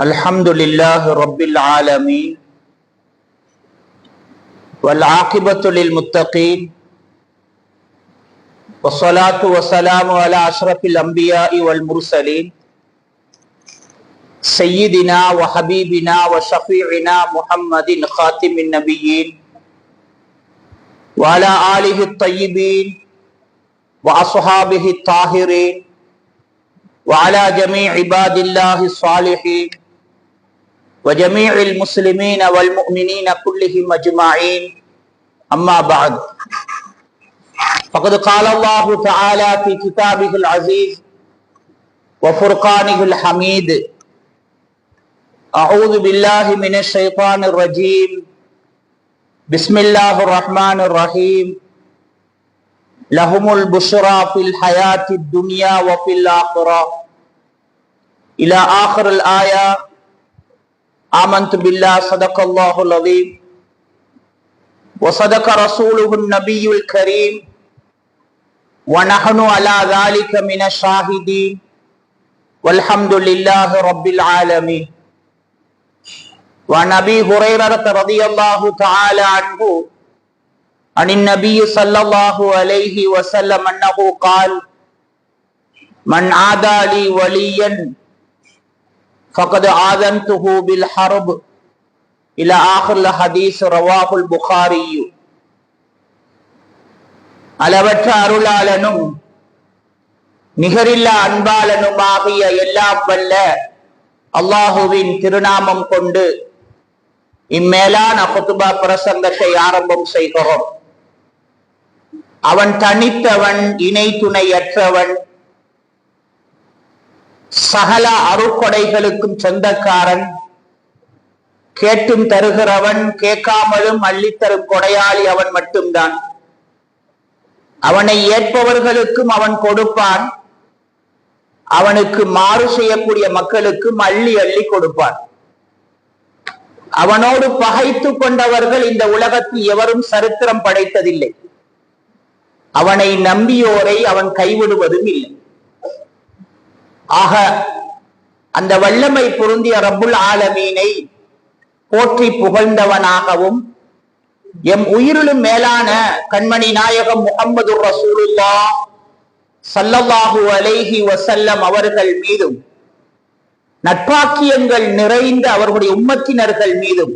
الحمد لله رب العالمين والعاقبة للمتقين والصلاة والسلام على أشرف الأنبياء والمرسلين سيدنا وحبيبنا وشفيعنا محمد خاتم النبيين وعلى آله الطيبين وأصحابه الطاهرين وعلى جميع عباد الله الصالحين وجميع المسلمين والمؤمنين كلهم أجمعين أما بعد فقد قال الله تعالى في كتابه العزيز وفرقانه الحميد أعوذ بالله من الشيطان الرجيم بسم الله الرحمن الرحيم لهم البشرى في الحياة الدنيا وفي الآخرة إلى آخر الآية. آمنت بالله صدق الله العظيم وصدق رسوله النبي الكريم ونحن على ذلك من الشاهدين والحمد لله رب العالمين. وعن أبي هريرة رضي الله تعالى عنه عن النبي صلى الله عليه وسلم أنه قال من عادى لي وليا فقد آذنته بالحرب إلى آخر الحديث رواه البخاري. அளவற்ற அருளாளனும் நிகரில்லா அன்பாளனுமாகிய எல்லாம் வல்ல அல்லாஹுவின் திருநாமம் கொண்டு இம்மேலான குதுபா பிரசங்கத்தை ஆரம்பம் செய்கிறோம். அவன் தனித்தவன், இணை துணையற்றவன், சகல அருட்கொடைகளுக்கும் சொந்தக்காரன், கேட்டும் தருகிறவன், கேட்காமலும் அள்ளித்தரும் கொடையாளி அவன் மட்டும்தான். அவனை ஏற்பவர்களுக்கும் அவன் கொடுப்பான், அவனுக்கு மாறு செய்யக்கூடிய மக்களுக்கும் அள்ளி அள்ளி கொடுப்பான். அவனோடு பகைத்து கொண்டவர்கள் இந்த உலகத்தில் எவரும் சரித்திரம் படைத்ததில்லை. அவனை நம்பியோரை அவன் கைவிடுவதும் இல்லை. ஆக அந்த வல்லமை பொருந்திய ரப்புல் ஆலமீனை போற்றி புகழ்ந்தவனாகவும் எம் உயிரிலும் மேலான கண்மணி நாயகம் முஹம்மது ரசூலுல்லாஹ் ஸல்லல்லாஹு அலைஹி வஸல்லம் அவர்கள் மீதும் நட்பாக்கியங்கள் நிறைந்த அவர்களுடைய உம்மத்தினர்கள் மீதும்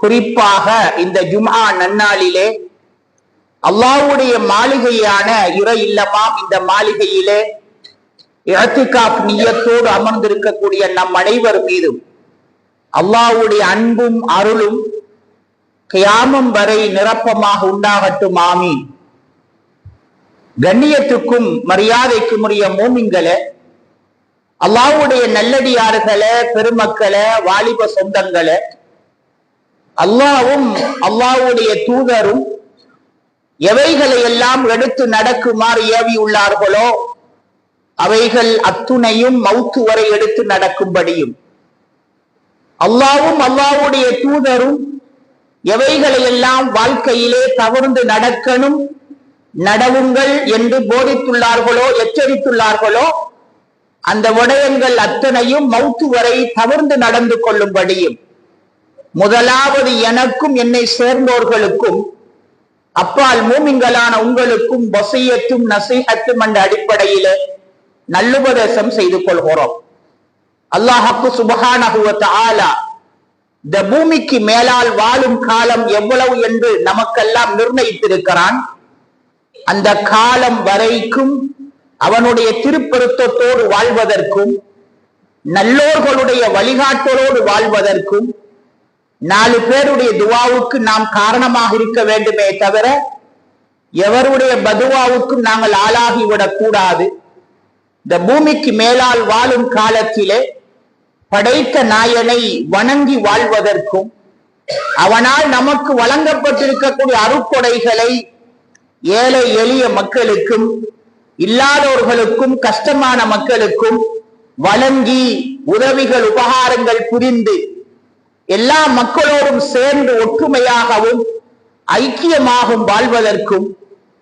குறிப்பாக இந்த ஜும்ஆ நன்னாளிலே அல்லாஹ்வுடைய மாளிகையான இறை இல்லமாம் இந்த மாளிகையிலே இஅ்திகாஃப் நிய்யத்தோடு அமர்ந்திருக்கக்கூடிய நம் அனைவர் மீதும் அல்லாஹ்வுடைய அன்பும் அருளும் கியாமம் வரை நிரப்பமாக உண்டாகட்டும். ஆமீன். கண்ணியத்துக்கும் மரியாதைக்கும் உரிய மோமின்களே, அல்லாஹ்வுடைய நல்லடியார்களே, பெருமக்களே, வாலிப சொந்தங்களே, அல்லாஹ்வும் அல்லாஹ்வுடைய தூதரும் எவைகளை எல்லாம் எடுத்து நடக்குமாறு ஏவி உள்ளார்களோ அவைகள் அத்துணையும் மௌத்து வரை எடுத்து நடக்கும்படியும், அல்லாஹ்வும் அல்லாஹ்வுடைய தூதரும் எவைகளை எல்லாம் வாழ்க்கையிலே தவிர்த்து நடக்கணும், நடவுங்கள் என்று போதித்துள்ளார்களோ எச்சரித்துள்ளார்களோ அந்த விடயங்கள் அத்தனையும் மௌத்து வரை தவிர்த்து நடந்து கொள்ளும்படியும், முதலாவது எனக்கும் என்னை சேர்ந்தோர்களுக்கும் அப்பால் மூமின்களான உங்களுக்கும் வசியத்தும் நசீஹத்தும் என்ற அடிப்படையிலே நல்லுபதேசம் செய்து கொள்கிறோம். அல்லாஹ்வுக்கு சுப்ஹானஹு வ தஆலா இந்த பூமிக்கு மேலால் வாழும் காலம் எவ்வளவு என்று நமக்கெல்லாம் நிர்ணயித்திருக்கிறான். அந்த காலம் வரைக்கும் அவனுடைய திருப்பெருத்தத்தோடு வாழ்வதற்கும், நல்லோர்களுடைய வழிகாட்டலோடு வாழ்வதற்கும், 4 பேருடைய துவாவுக்கு நாம் காரணமாக இருக்க வேண்டுமே தவிர எவருடைய பதுவாவுக்கும் நாங்கள் ஆளாகிவிடக் கூடாது. இந்த பூமிக்கு மேலால் வாழும் காலத்திலே படைத்த நாயனை வணங்கி வாழ்வதற்கும், அவனால் நமக்கு வழங்கப்பட்டிருக்கக்கூடிய அருட்கொடைகளை ஏழை எளிய மக்களுக்கும், இல்லாதவர்களுக்கும், கஷ்டமான மக்களுக்கும் வழங்கி உதவிகள் உபகாரங்கள் புரிந்து எல்லா மக்களோடும் சேர்ந்து ஒற்றுமையாகவும் ஐக்கியமாகவும் வாழ்வதற்கும்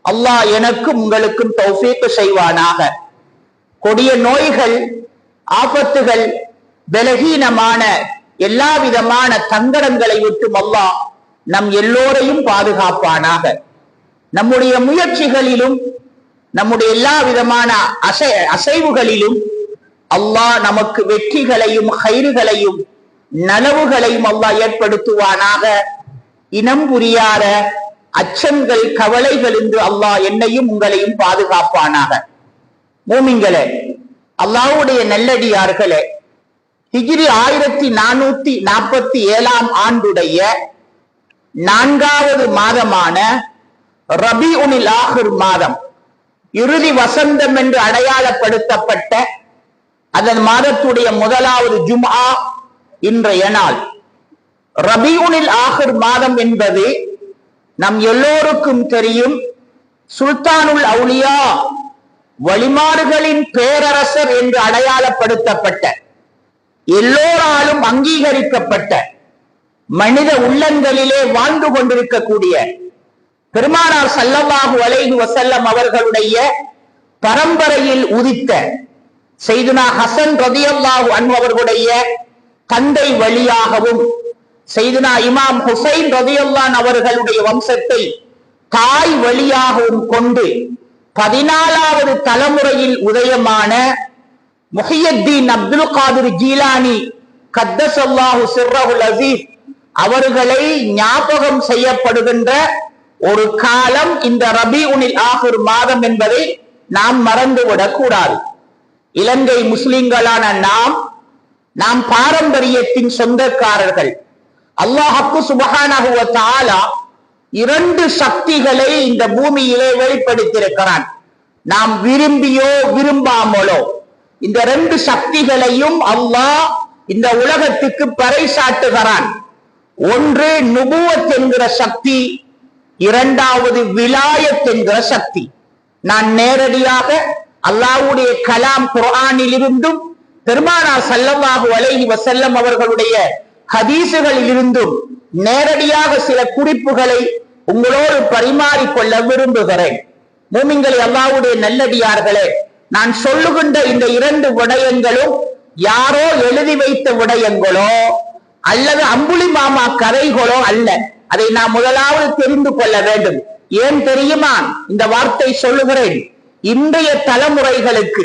அல்லாஹ் எனக்கும் உங்களுக்கும் தௌஃபீக் செய்வானாக. கொடிய நோய்கள், ஆபத்துகள், பலகீனமான எல்லா விதமான தங்கடங்களை விட்டும் அல்லாஹ் நம் எல்லோரையும் பாதுகாப்பானாக. நம்முடைய முயற்சிகளிலும் நம்முடைய எல்லா விதமான அசைவுகளிலும் அல்லாஹ் நமக்கு வெற்றிகளையும் ஹைறுகளையும் நலவுகளையும் அல்லாஹ் ஏற்படுத்துவானாக. இனம் புரியாத அச்சங்கள் கவலைகள் என்று அல்லாஹ் என்னையும் உங்களையும் பாதுகாப்பானாக. மூமின்களே, அல்லாஹ்வுடைய நல்லடியார்களே, ஹிஜ்ரி 1447 ஆண்டுடைய 4வது மாதமான ரபீஉல் ஆஹிர் மாதம், இறுதி வசந்தம் என்று அடையாளப்படுத்தப்பட்ட அதன் மாதத்துடைய முதலாவது ஜும்ஆ இன்றைய நாள். ரபீஉல் ஆஹிர் மாதம் என்பது நம் எல்லோருக்கும் தெரியும், சுல்தானுல் அவுலியா வழிமாறுகளின் பேரரசர் என்று அடையாளப்படுத்தப்பட்ட, எல்லோராலும் அங்கீகரிக்கப்பட்ட, மனித உள்ளங்களிலே வாழ்ந்து கொண்டிருக்கக்கூடிய பெருமானார் ஸல்லல்லாஹு அலைஹி வஸல்லம் அவர்களுடைய பரம்பரையில் உதித்த சையதுனா ஹசன் ரலியல்லாஹு அன்ஹு அவர்களுடைய தந்தை வழியாகவும் சையதுனா இமாம் ஹுசைன் ரலியல்லாஹு அவர்களுடைய வம்சத்தை தாய் வழியாகவும் கொண்டு 14வது தலைமுறையில் உதயமான முஹியத்தீன் அப்துல் காதிர் ஜீலானி கத்தஸல்லாஹு சிர்ரஹுல் அஸீஸ் அவர்களை ஞாபகம் செய்யப்படுகின்ற ஒரு காலம் இந்த ரபீஉல் ஆஹிர் மாதம் என்பதை நாம் மறந்துவிடக் கூடாது. இலங்கை முஸ்லிம்களான நாம் பாரம்பரியத்தின் சொந்தக்காரர்கள். அல்லாஹ் சுப்ஹானஹு வ தஆலா 2 சக்திகளை இந்த பூமியிலே வெளிப்படுத்தியிருக்கிறான். நாம் விரும்பியோ விரும்பாமலோ இந்த 2 சக்திகளையும் அல்லாஹ் இந்த உலகத்துக்கு பறைசாட்டுகிறான். ஒன்று நுபுவத் என்கிற சக்தி, 2வது விலாயத் என்கிற சக்தி. நான் நேரடியாக அல்லாஹ்வுடைய கலாம் குர்ஆனில் இருந்தும் பெருமானார் ஸல்லல்லாஹு அலைஹி வஸல்லம் அவர்களுடைய ஹதீசுகளில் இருந்தும் நேரடியாக சில குறிப்புகளை உங்களோடு பரிமாறிக்கொள்ள விரும்புகிறேன். மூமின்களே, அல்லாஹ்வுடைய நல்லடியார்களே, நான் சொல்லுகின்ற இந்த 2 விடயங்களும் யாரோ எழுதி வைத்த விடயங்களோ அல்லது அம்புலி மாமா கதைகளோ அல்ல. அதை நாம் முதலாவது தெரிந்து கொள்ள வேண்டும். ஏன் தெரியுமா இந்த வார்த்தை சொல்லுகிறேன்? இன்றைய தலைமுறைகளுக்கு,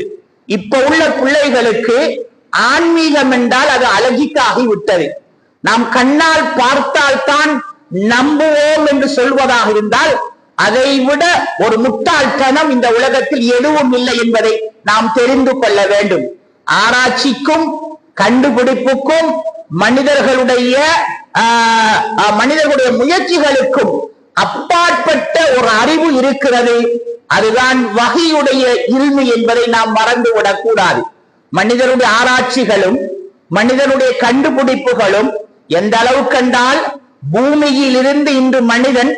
இப்ப உள்ள பிள்ளைகளுக்கு ஆன்மீகம் என்றால் அது அலகிக்காகி விட்டது. நாம் கண்ணால் பார்த்தால்தான் நம்புவோம் என்று சொல்வதாக இருந்தால் அதை விட ஒரு முட்டாள்தனம் இந்த உலகத்தில் எதுவும் இல்லை என்பதை நாம் தெரிந்து கொள்ள வேண்டும். ஆராய்ச்சிக்கும் கண்டுபிடிப்புக்கும் மனிதர்களுடைய முயற்சிகளுக்கும் அப்பாற்பட்ட ஒரு அறிவு இருக்கிறது. அதுதான் வஹீயுடைய இல்மு என்பதை நாம் மறந்துவிடக் கூடாது. மனிதனுடைய ஆராய்ச்சிகளும் மனிதனுடைய கண்டுபிடிப்புகளும் எந்த அளவுக்கு என்றால், பூமியில் இருந்து இன்று மனிதன்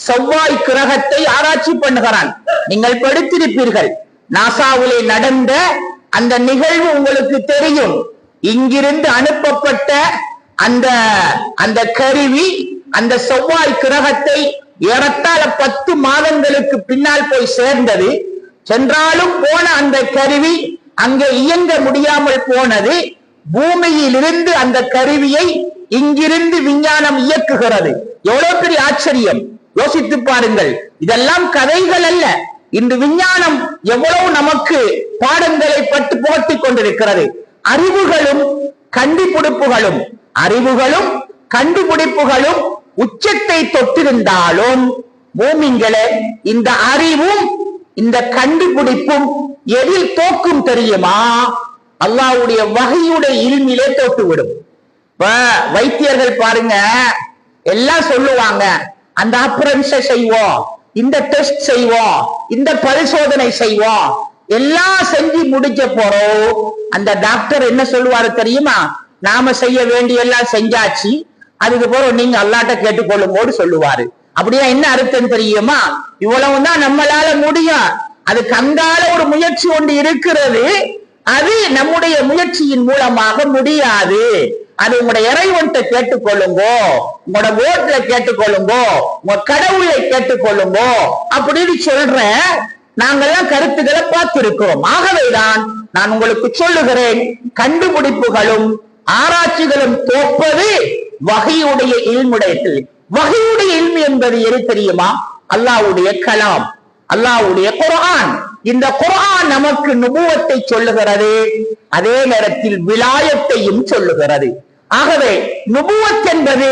செவ்வாய் கிரகத்தை ஆராய்ச்சி பண்ணுகிறான். நீங்கள் படித்திருப்பீர்கள், நாசாவிலே நடந்த அந்த நிகழ்வு உங்களுக்கு தெரியும். இங்கிருந்து அனுப்பப்பட்ட அந்த கருவி அந்த செவ்வாய் கிரகத்தை ஏறத்தாழ 10 மாதங்களுக்கு பின்னால் போய் சேர்ந்தது. சென்றாலும் போன அந்த கருவி அங்கே இயங்க முடியாமல் போனது. பூமியில் இருந்து அந்த கருவியை இங்கிருந்து விஞ்ஞானம் இயக்குகிறது. எவ்வளவு பெரிய ஆச்சரியம்! யோசித்து பாருங்கள். இதெல்லாம் கதைகள் அல்ல. இன்று விஞ்ஞானம் எவ்வளவு நமக்கு பாடங்களை பட்டு புகட்டிக் கொண்டிருக்கிறது. அறிவுகளும் கண்டுபிடிப்புகளும் உச்சத்தை தொட்டிருந்தாலும் மூமின்களே, இந்த அறிவும் இந்த கண்டுபிடிப்பும் எதில் தோக்கும் தெரியுமா? அல்லாஹ்வுடைய வஹீயுடைய இல்மிலே தோட்டுவிடும். வைத்தியர்கள் பாருங்க, எல்லாம் சொல்லுவாங்க, அந்த ஆபரேஷன் செய்வோம், இந்த டெஸ்ட் செய்வோம், இந்த பரிசோதனை செய்வோம், எல்லாம் செஞ்சு முடிக்க போறோம். அந்த டாக்டர் என்ன சொல்லுவாரு தெரியுமா? நாம செய்ய வேண்டிய எல்லாம் செஞ்சாச்சு, அதுக்கு போறோம், நீங்க அல்லாட்ட கேட்டுக்கொள்ளும்போது சொல்லுவாரு. அப்படியா என்ன அர்த்தம் தெரியுமா? இவ்வளவுதான் நம்மளால முடியும். அதுக்கு அங்கால ஒரு முயற்சி ஒன்று இருக்கிறது. அது நம்முடைய முயற்சியின் மூலமாக முடியாது. அது உங்களுடைய இறைவன்கிட்ட கேட்டுக்கொள்ளுங்கோ, உங்களோட ஓட்டுல கேட்டுக்கொள்ளுங்கோ, உங்க கடவுளை கேட்டுக்கொள்ளுங்கோ அப்படின்னு சொல்ற நாங்கெல்லாம் கருத்துக்களை பார்த்திருக்கிறோம். ஆகவேதான் நான் உங்களுக்கு சொல்லுகிறேன், கண்டுபிடிப்புகளும் ஆராய்ச்சிகளும் தோற்பது வகையுடைய இல்முடையத்தில். வகையுடைய இல்மு என்பது எது தெரியுமா? அல்லாஹ்வுடைய கலாம், அல்லாஹ்வுடைய குர்ஆன். இந்த குர்ஆன் நமக்கு நுபுவத்தை சொல்லுகிறது, அதே நேரத்தில் விலாயத்தையும் சொல்லுகிறது. ஆகவே நுபுவத் என்பது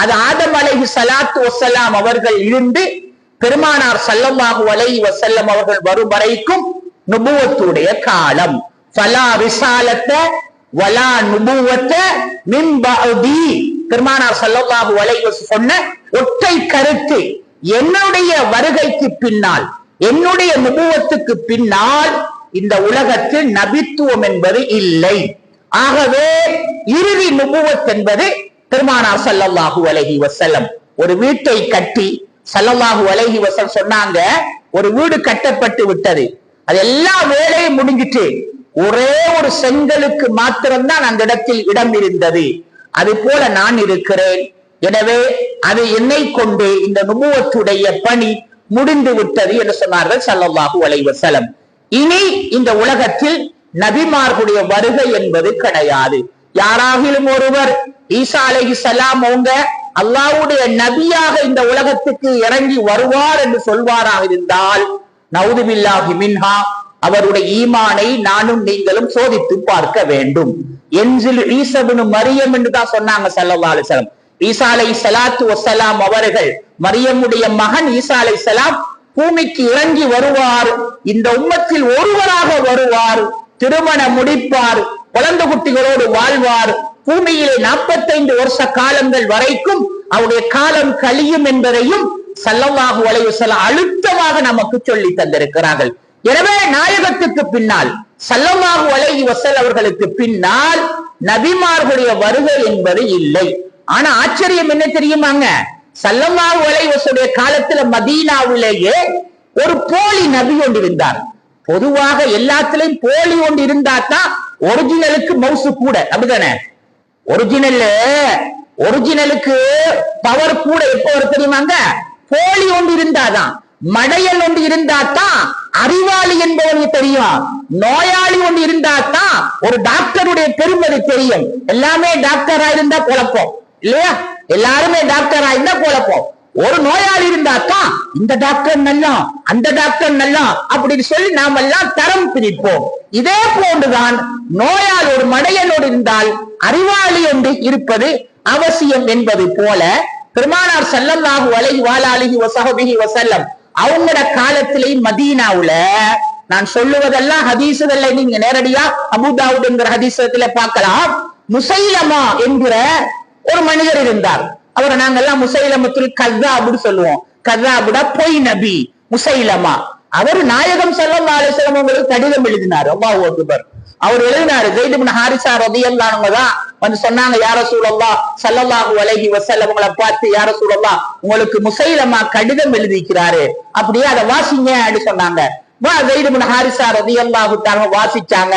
அது ஆதம் அலைஹிஸ்ஸலாத்து வஸ்ஸலாம் அவர்கள் இருந்து பெருமானார் ஸல்லல்லாஹு அலைஹி வஸல்லம் அவர்கள் வரும் வரைக்கும் நுபுவத்துடைய காலம். ஃபலா ரிசாலத்த வலா நுபுவத்த மின் பஅதி. பெருமானார் ஸல்லல்லாஹு அலைஹி வஸல்லம் சொன்ன ஒற்றை கருத்து, என்னுடைய வருகைக்கு பின்னால், என்னுடைய நுபுவத்துக்கு பின்னால் இந்த உலகத்தில் நபித்துவம் என்பது இல்லை. ஆகவே இறுதி நுபுவத் என்பது பெருமானார் ஸல்லல்லாஹு அலைஹி வஸல்லம். ஒரு வீட்டை கட்டி ஸல்லல்லாஹு அலைஹி வஸல்லம் சொன்னாங்க, ஒரு வீடு கட்டப்பட்டு விட்டது, அது எல்லா வேலையும் முடிஞ்சிட்டு ஒரே ஒரு செங்கலுக்கு மாத்திரம்தான் அந்த இடத்தில் இடம் இருந்தது, அது போல நான் இருக்கிறேன். எனவே அது என்னை கொண்டு இந்த நுபுவத்துடைய பணி முடிந்து விட்டது என்று சொன்னார்கள் ஸல்லல்லாஹு அலைஹி வஸல்லம். இனி இந்த உலகத்தில் நபிமார்களுடைய வருகை என்பது கிடையாது. யாராகிலும் ஒருவர் ஈசா அலைஹிஸ்ஸலாம் அவங்க அல்லாஹ்வுடைய நபியாக இந்த உலகத்துக்கு இறங்கி வருவார் என்று சொல்வாராக இருந்தால், நவுது பில்லாஹி மின்ஹா, அவருடைய ஈமானை நானும் நீங்களும் சோதித்து பார்க்க வேண்டும். என்சில் ஈசா இப்னு மரியம் என்று தான் சொன்னாங்க ஸல்லல்லாஹு அலைஹி வஸல்லம். ஈசா அலைஹிஸ்ஸலாத்து வஸ்ஸலாம் அவர்கள், மரியமுடைய மகன் ஈசா அலைஹிஸ்ஸலாம் பூமிக்கு இறங்கி வருவார், இந்த உம்மத்தில் ஒருவராக வருவார், திருமணம் முடிப்பார், குழந்தை குட்டிகளோடு வாழ்வார், பூமியிலே 45 வருஷ காலங்கள் வரைக்கும் அவருடைய காலம் கழியும் என்பதையும் ஸல்லல்லாஹு அலைஹி வஸல்லம் அழுத்தமாக நமக்கு சொல்லி தந்திருக்கிறார்கள். எனவே நாயகத்துக்கு பின்னால், ஸல்லல்லாஹு அலைஹி வஸல்லம் அவர்களுக்கு பின்னால் நபிமார்களுடைய வருகை என்பது இல்லை. ஆனா ஆச்சரியம் என்ன தெரியுமாங்க? ஸல்லல்லாஹு அலைஹி வஸல்லம் காலத்துல மதீனாவிலேயே ஒரு போலி நபி ஒன்று இருந்தார். பொதுவாக எல்லாத்திலையும் போலி ஒன்று இருந்தா தான் ஒரிஜினலுக்கு மவுசு கூட, அப்படிதானே? ஒரிஜினலுக்கு பவர் கூட எப்ப வரும் தெரியுமாங்க? போலி ஒன்று இருந்தாதான், மடையல் ஒன்று இருந்தாதான் அறிவாளி என்பவனுக்கு தெரியும், நோயாளி ஒன்று இருந்தாதான் ஒரு டாக்டருடைய பெருமதி தெரியும். எல்லாமே டாக்டரா இருந்தா குழப்பம் இல்லையா? எல்லாருமே டாக்டரா இருந்தா குழப்பம். ஒரு நோயாளி இருந்தாதான் இந்த டாக்டர் நல்லா, அந்த டாக்டர் நல்லா அப்படின்னு சொல்லி நாம் எல்லாம் தரம் பிரிப்போம். இதே போன்றுதான் நோயால் ஒரு மடையனோடு இருந்தால் அறிவாளி ஒன்று இருப்பது அவசியம் என்பது போல பெருமானார் ஸல்லல்லாஹு அலைஹி வஸல்லம் அவங்களோட காலத்திலே மதீனாவுல, நான் சொல்லுவதெல்லாம் ஹதீசுகள்ல நீங்க நேரடியா அபூ தாவூத் என்கிற ஹதீஸ்ல பார்க்கலாம். முசைலமா என்கிற ஒரு மனிதர் இருந்தார். அவரை நாங்க எல்லாம் முசைலமத்துல் கஸ்ஸாப்னு சொல்லுவோம். கஸ்ஸாப்னா பொய் நபி. முசைலமா அவர் நாயகம் ஸல்லல்லாஹு அலைஹி வஸல்லம் உங்களுக்கு கடிதம் எழுதினார். அல்லாஹு அக்பர். அவர் எழுதினாரு, ஸைத் இப்னு ஹாரிஸா ரலியல்லாஹு அன்ஹு தான் வந்து சொன்னாங்க, யா ரசூலல்லாஹ் ஸல்லல்லாஹு அலைஹி வஸல்லம் உங்களை பார்த்து, யா ரசூலல்லாஹ் உங்களுக்கு முசைலமா கடிதம் எழுதிக்கிறாரு, அப்படியே அதை வாசிங்க அப்படின்னு சொன்னாங்க. ஸைத் இப்னு ஹாரிஸா ரலியல்லாஹு தஆலா வாசிச்சாங்க.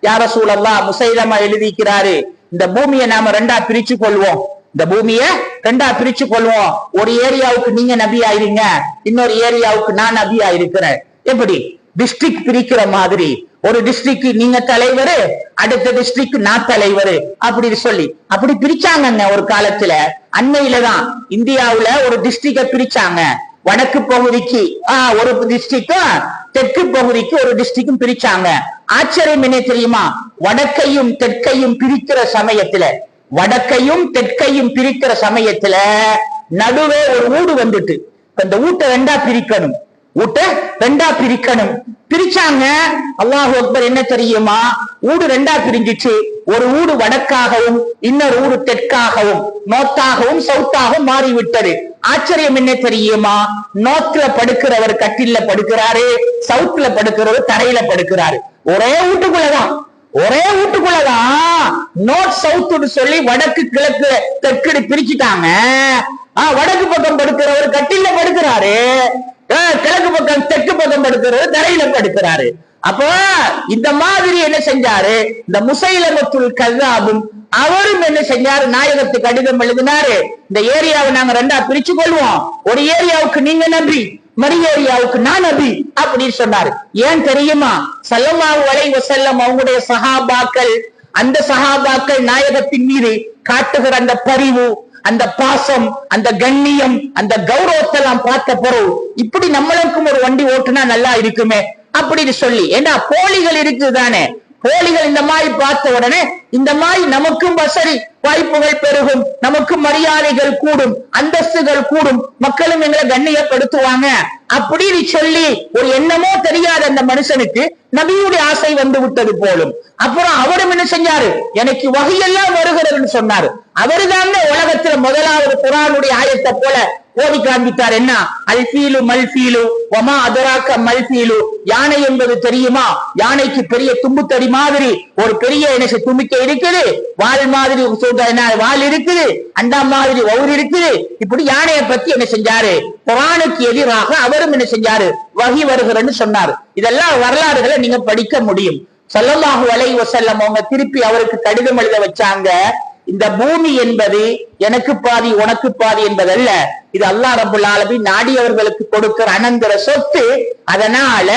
யா ரசூலல்லாஹ் முசைலமா எழுதிக்கிறாரு, இந்த பூமியை நாம ரெண்டா பிரிச்சு கொள்வோம், இந்த பூமியை ரெண்டா பிரிச்சு கொள்வோம், ஒரு ஏரியாவுக்கு நீங்க நபி ஆயிருங்க, இன்னொரு ஏரியாவுக்கு நான் நபி ஆயிருக்கிறேன். எப்படி டிஸ்ட்ரிக்ட் பிரிக்கிற மாதிரி, ஒரு டிஸ்ட்ரிக்ட் நீங்க தலைவரு, அடுத்த டிஸ்ட்ரிக்ட் நான் தலைவரு அப்படின்னு சொல்லி அப்படி பிரிச்சாங்க. ஒரு காலத்துல அண்மையில தான் இந்தியாவுல ஒரு டிஸ்ட்ரிக்ட பிரிச்சாங்க. வடக்கு பகுதிக்கு ஒரு டிஸ்ட்ரிக்டும், தெற்கு பகுதிக்கு ஒரு டிஸ்ட்ரிக்டும் பிரிச்சாங்க. ஆச்சரியம் என்ன தெரியுமா? வடக்கையும் தெற்கையும் பிரிக்கிற சமயத்துல, வடக்கையும் தெற்கையும் பிரிக்கிற சமயத்துல நடுவே ஒரு ஊடு வந்துட்டு, இந்த ஊட்டை ரெண்டா பிரிக்கணும், ஊட்டை ரெண்டா பிரிக்கணும். பிரிச்சாங்க. அல்லாஹு அக்பர். என்ன தெரியுமா? ஊடு ரெண்டா பிரிஞ்சிச்சு. ஒரு ஊடு வடக்காகவும் இன்னொரு ஊடு தெற்காகவும், நோத்தாகவும் சவுத்தாகவும் மாறிவிட்டது. ஆச்சரியம் என்ன தெரியுமா? நோத்துல படுக்கிறவர் கட்டில படுக்கிறாரு, சவுத்துல படுக்கிறவர் தரையில படுக்கிறாரு. ஒரே வீட்டுக்குள்ளதான், ஒரே வீட்டுக்குள்ளதான் நோர்த் சவுத் சொல்லி வடக்கு கிழக்கு தெற்கு பிரிச்சுட்டாங்க. வடக்கு பக்கம் படுக்கிறவர் கட்டில படுக்கிறாரு, கிழக்கு பக்கம் தெற்கு பக்கம் படுக்கிறவர் தரையில படுக்கிறாரு. அப்போ இந்த மாதிரி என்ன செஞ்சாரு இந்த முசைலமத்துல் கஸ்ஸாபும், அவரும் என்ன செஞ்சாரு, நாயகத்துக்கு கடிதம் எழுதினாரு, இந்த ஏரியாவை நாங்க ரெண்டா பிரிச்சு கொள்வோம், ஒரு ஏரியாவுக்கு நீங்க நபி, மறு ஏரியாவுக்கு நான் நபி அப்படின்னு சொன்னாரு. ஏன் தெரியுமா? ஸல்லல்லாஹு அலைஹி வஸல்லம் அவங்களுடைய சஹாபாக்கள் அந்த சஹாபாக்கள் நாயகத்தின் மீது காட்டுகிற அந்த பரிவு, அந்த பாசம், அந்த கண்ணியம், அந்த கௌரவத்தை எல்லாம் பார்த்த பொருள் இப்படி நம்மளுக்கும் ஒரு வண்டி ஓட்டுனா நல்லா இருக்குமே அப்படின்னு சொல்லி, ஏன்னா போலிகள் இருக்குதானே, போலிகள் இந்த மாதிரி பார்த்த உடனே இந்த மாதிரி நமக்கும் வசதி வாய்ப்புகள் பெருகும், நமக்கும் மரியாதைகள் கூடும், அந்தஸ்துகள் கூடும், மக்களும் எங்களை கண்ணியப்படுத்துவாங்க அப்படின்னு சொல்லி ஒரு எண்ணமோ தெரியாத அந்த மனுஷனுக்கு நபியுடைய ஆசை வந்து விட்டது போலும். அப்புறம் அவரும் என்ன செஞ்சாரு, எனக்கு வகையெல்லாம் வருகிறதுன்னு சொன்னாரு. அவருதான் உலகத்துல முதலாவது குர்ஆனுடைய ஆயத்தை போல ஓதி காண்பித்தார். என்ன அல்ஃபீலு மல்ஃபீலு வமா அதராக்க மல்ஃபீலு, யானை என்பது தெரியுமா, யானைக்கு பெரிய தும்புத்தடி மாதிரி ஒரு பெரிய தும்பிக்கை இருக்குது, வால் மாதிரி வால் இருக்குது, அண்டா மாதிரி வவுர் இருக்குது. இப்படி யானையை பத்தி என்ன செஞ்சாரு, குர்ஆனுக்கு எதிராக அவரும் என்ன செஞ்சாரு, வஹி வருகிறன்னு சொன்னாரு. இதெல்லாம் வரலாறுகளை நீங்க படிக்க முடியும். ஸல்லல்லாஹு அலைஹி வஸல்லம் அவங்க திருப்பி அவருக்கு கடிதம் எழுத வச்சாங்க, இந்த பூமி என்பது எனக்கு பாதி உனக்கு பாதி என்பதல்ல, இது அல்லாஹ் ரப்புல் ஆலமீன் நாடியவர்களுக்கு கொடுக்கிற அனந்தர சொத்து, அதனால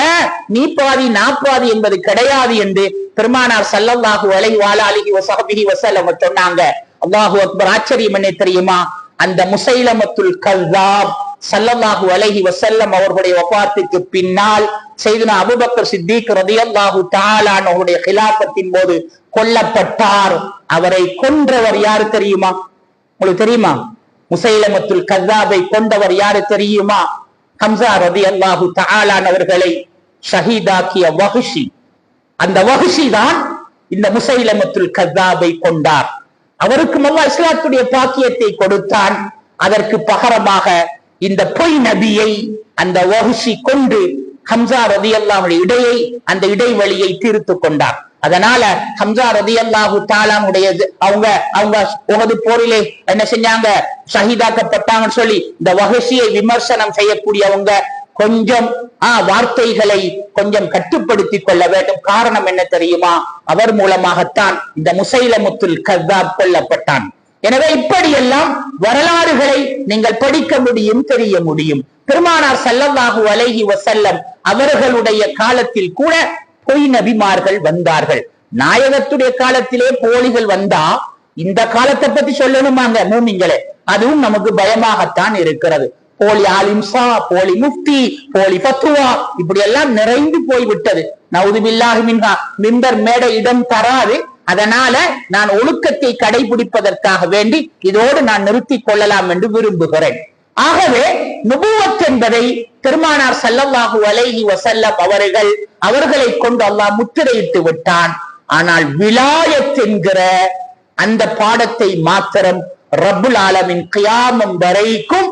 நீ பாதி நான் பாதி என்பது கிடையாது என்று பெருமானார் ஸல்லல்லாஹு அலைஹி வஸல்லம் சொன்னாங்க. அல்லாஹு அக்பர். ஆச்சரியம் என்ன தெரியுமா, அந்த முசைலமத்துல் கஸ்ஸாப் ஸல்லல்லாஹு அலைஹி வஸல்லம் அவர்களுடைய வஃபாத்துக்கு பின்னால் சையதுனா அபூபக்கர் சித்திக் ரலியல்லாஹு தஆலா அன்ஹுடைய கிலாஃபத்தின் போது கொல்லப்பட்டார். அவரை கொன்றவர் யாரு தெரியுமா, உங்களுக்கு தெரியுமா? முசைலமத்துல் கஸ்ஸாபை கொண்டவர் யாரு தெரியுமா? ஹம்ஸா ரலியல்லாஹு தஆலா அவர்களை ஷஹீதாக்கிய வஹ்ஷி. அந்த வஹ்ஷி தான் இந்த முசைலமத்துல் கஸ்ஸாபை கொண்டார். அவருக்கும் அல்லாஹ் இஸ்லாத்துடைய பாக்கியத்தை கொடுத்தான். அதற்கு பகரமாக இந்த பொய் நபியை அந்த வஹ்ஷி கொண்டு ஹம்ஸா ரலியல்லாஹு இடையை அந்த இடைவெளியை தீர்த்து கொண்டார். அதனால ஹம்ஸா ரலியல்லாஹு தஆலாவுடைய அவங்க உஹது போரிலே என்ன செஞ்சாங்க, ஷஹீதாக்கப்பட்டாங்கன்னு சொல்லி இந்த வஹ்ஷியை விமர்சனம் செய்யக்கூடியவங்க கொஞ்சம் வார்த்தைகளை கொஞ்சம் கட்டுப்படுத்தி கொள்ள வேண்டும். காரணம் என்ன தெரியுமா, அவர் மூலமாகத்தான் இந்த முசைலமத்துல் கஸ்ஸாப் கொல்லப்பட்டான். எனவே இப்படியெல்லாம் வரலாறுகளை நீங்கள் படிக்க முடியும், தெரிய முடியும். பெருமானார் ஸல்லல்லாஹு அலைஹி வஸல்லம் அவர்களுடைய காலத்தில் கூட பொய் நபிமார்கள் வந்தார்கள். நாயகத்துடைய காலத்திலே போலிகள் வந்தா இந்த காலத்தை பத்தி சொல்லணுமாங்க மூமின்களே, அதுவும் நமக்கு பயமாகத்தான் இருக்கிறது. போலி ஆலிம்சா, போலி முஃப்தி, போலி ஃபத்வா இப்படி எல்லாம் நிறைந்து போய்விட்டது. நவுது பில்லாஹி மின்ஹா. மிம்பர் மேடை இடம் தராது. அதனால நான் ஒழுக்கத்தை கடைபிடிப்பதற்காக வேண்டி இதோடு நான் நிறுத்திக் கொள்ளலாம் என்று விரும்புகிறேன். ஆகவே நுபுவத் என்பதை பெருமானார் ஸல்லல்லாஹு அலைஹி வஸல்லம் அவர்களை கொண்டு அல்லாஹ் முத்திரையிட்டு விட்டான். ஆனால் விலாயத் என்கிற அந்த பாடத்தை மாத்திரம் ரப்புல் ஆலமீன் கியாமம் வரைக்கும்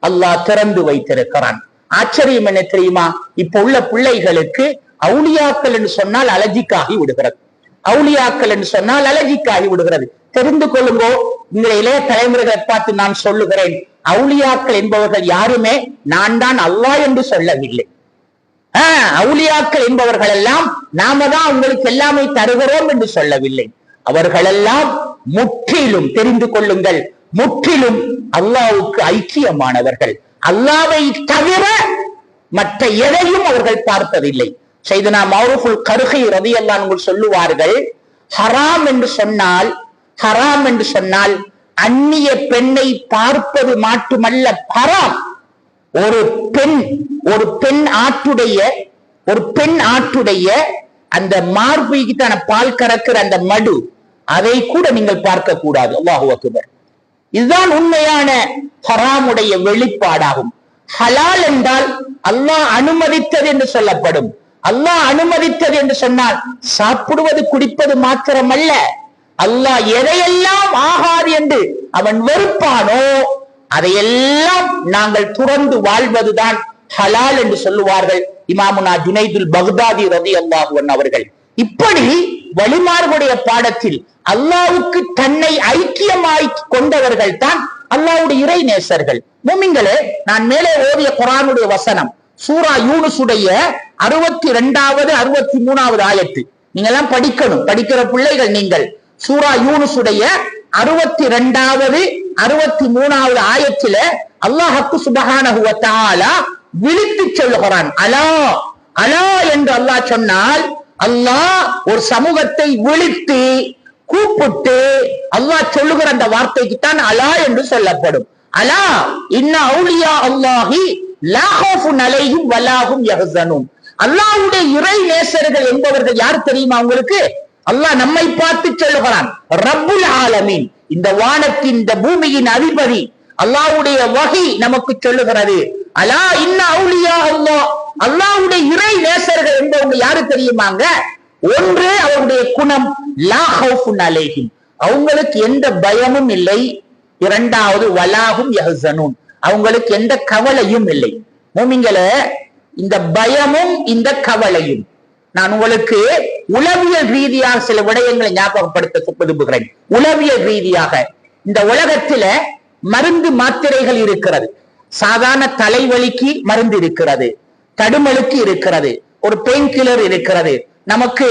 அல்லாஹ் திறந்து வைத்திருக்கிறான். ஆச்சரியம் என்ன தெரியுமா, இப்ப உள்ள பிள்ளைகளுக்கு அவுலியாக்கள் என்று சொன்னால் அலர்ஜிக்காகி விடுகிறது. அவுலியாக்கள் என்று சொன்னால் அலர்ஜிக்காகி விடுகிறது. தெரிந்து கொள்ளுங்கோ, இந்த இளைய தலைமுறைகளை பார்த்து நான் சொல்லுகிறேன், அவுலியாக்கள் என்பவர்கள் யாருமே நான் தான் அல்லாஹ் என்று சொல்லவில்லை. அவுலியாக்கள் என்பவர்கள் எல்லாம் நாம தான் உங்களுக்கு எல்லாமே தருகிறோம் என்று சொல்லவில்லை. அவர்களெல்லாம் முற்றிலும், தெரிந்து கொள்ளுங்கள், முற்றிலும் அல்லாஹ்வுக்கு ஐக்கியமானவர்கள். அல்லாஹ்வை தவிர மற்ற எதையும் அவர்கள் பார்ப்பதில்லை. சையதுனா மௌரூஃபுல் கர்ஹி ரலியல்லாஹு அன்ஹு சொல்லுவார்கள், ஹராம் என்று சொன்னால் அந்நிய பெண்ணை பார்ப்பது மட்டுமல்ல ஹராம். ஒரு பெண் ஆட்டுடைய அந்த மார்புக்கான பால் கறக்கிற அந்த மடு, அதை கூட நீங்கள் பார்க்க கூடாது. அல்லாஹு அக்பர். இதுதான் உண்மையான ஹராமுடைய வெளிப்பாடாகும். ஹலால் என்றால் அல்லாஹ் அனுமதித்தது என்று சொல்லப்படும். அல்லாஹ் அனுமதித்தது என்று சொன்னால் சாப்பிடுவது குடிப்பது மாத்திரமல்ல, அல்லாஹ் எதையெல்லாம் ஆகாது என்று அவன் வெறுப்பானோ அதையெல்லாம் நாங்கள் துறந்து வாழ்வதுதான் ஹலால் என்று சொல்லுவார்கள் இமாமுனா ஜுனைதுல் பக்தாதி ரலியல்லாஹு அன்ஹு அவர்கள். இப்படி வலிமார்களுடைய பாடத்தில் அல்லாஹ்வுக்கு தன்னை ஐக்கியமாய் கொண்டவர்கள் தான் அல்லாஹ்வுடைய இறை நேசர்கள். மூமின்களே, நான் மேலே ஓதிய குர்ஆனுடைய வசனம் சூரா யூனுஸுடைய 62வது 63வது ஆயத்து நீங்க எல்லாம் படிக்கணும். படிக்கிற பிள்ளைகள் நீங்கள் சூரா யூனுஸுடைய 62வது 63வது ஆயத்தில அல்லாஹ் சுப்ஹானஹு வ தஆலா விழித்து சொல்லுகிறான். அலா அலா என்று அல்லாஹ் சொன்னால், அல்லாஹ் ஒரு சமூகத்தை விழித்து கூப்பிட்டு அல்லாஹ் சொல்லுகிற அந்த வார்த்தைக்கு தான் அலா என்று சொல்லப்படும். அலா இன்ன அவுலியா அல்லாஹி லா ஹவுஃபுன் அலைஹிம் வலா ஹும் யஹ்ஸனூன். அல்லாஹ்வுடைய இறை நேசர்கள் என்பவர்கள் யார் தெரியுமா உங்களுக்கு? அல்லாஹ் நம்மை பார்த்து சொல்லுகிறான், ரப்புல் ஆலமீன், இந்த வானத்தின் இந்த பூமியின் அதிபதி அல்லாஹ்வுடைய வஹி நமக்கு சொல்லுகிறது. அலா இன்ன அவுலியா அல்லாஹ், அல்லாஹ்வுடைய இறை நேசர்கள் என்பவங்க யாரு தெரியுமாங்க? ஒன்று அவருடைய குணம் லா ஹவுஃபுன் அலைஹிம், அவங்களுக்கு எந்த பயமும் இல்லை. இரண்டாவது வலாஹும் யஹ்ஸனூன், அவங்களுக்கு எந்த கவலையும் இல்லை. மூமின்களே, இந்த பயமும் இந்த கவலையும் நான் உங்களுக்கு உளவியல் ரீதியாக சில விடயங்களை ஞாபகப்படுத்த விரும்புகிறேன். உளவியல் ரீதியாக இந்த உலகத்தில மருந்து மாத்திரைகள் இருக்கிறது. சாதாரண தலைவலிக்கு மருந்து இருக்கிறது, தடுமலுக்கு இருக்கிறது, ஒரு பெயின் கில்லர் இருக்கிறது. நமக்கு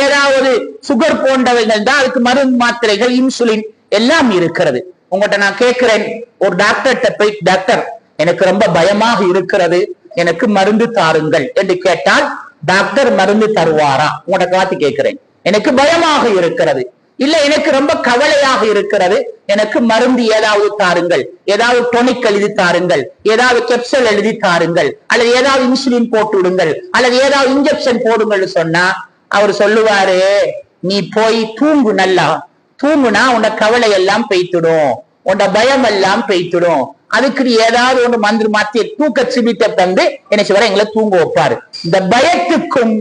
ஏதாவது சுகர் போன்றவைகள் தான் அதுக்கு மருந்து மாத்திரைகள், இன்சுலின் எல்லாம் இருக்கிறது. உங்கள்கிட்ட நான் கேட்கிறேன், ஒரு டாக்டர்கிட்ட போய், டாக்டர் எனக்கு ரொம்ப பயமாக இருக்கிறது, எனக்கு மருந்து தாருங்கள் என்று கேட்டால் டாக்டர் மருந்து தருவாரா? உங்கள்கிட்ட காத்து கேட்கிறேன். எனக்கு பயமாக இருக்கிறது, இல்ல எனக்கு ரொம்ப கவலையாக இருக்கிறது, எனக்கு மருந்து ஏதாவது தாருங்கள், ஏதாவது டொனிக் எழுதி தாருங்கள், ஏதாவது கேப்சூல் எழுதி தாருங்கள், அல்லது ஏதாவது இன்சுலின் போட்டு விடுங்கள், அல்லது ஏதாவது இன்ஜெக்ஷன் போடுங்கள் சொன்னா அவர் சொல்லுவாரு, நீ போய் தூங்கு, நல்லா தூங்குனா உன்ன கவலை எல்லாம் பெய்த்துடும், உன்ன பயம் எல்லாம் பெய்த்துடும். அதுக்கு ஏதாவது ஒன்று மந்திர மாத்தி தூக்க சிபிட்ட தந்து என்ன செய்வாரு, எங்களை தூங்க வைப்பாரு. இந்த பயத்துக்கும்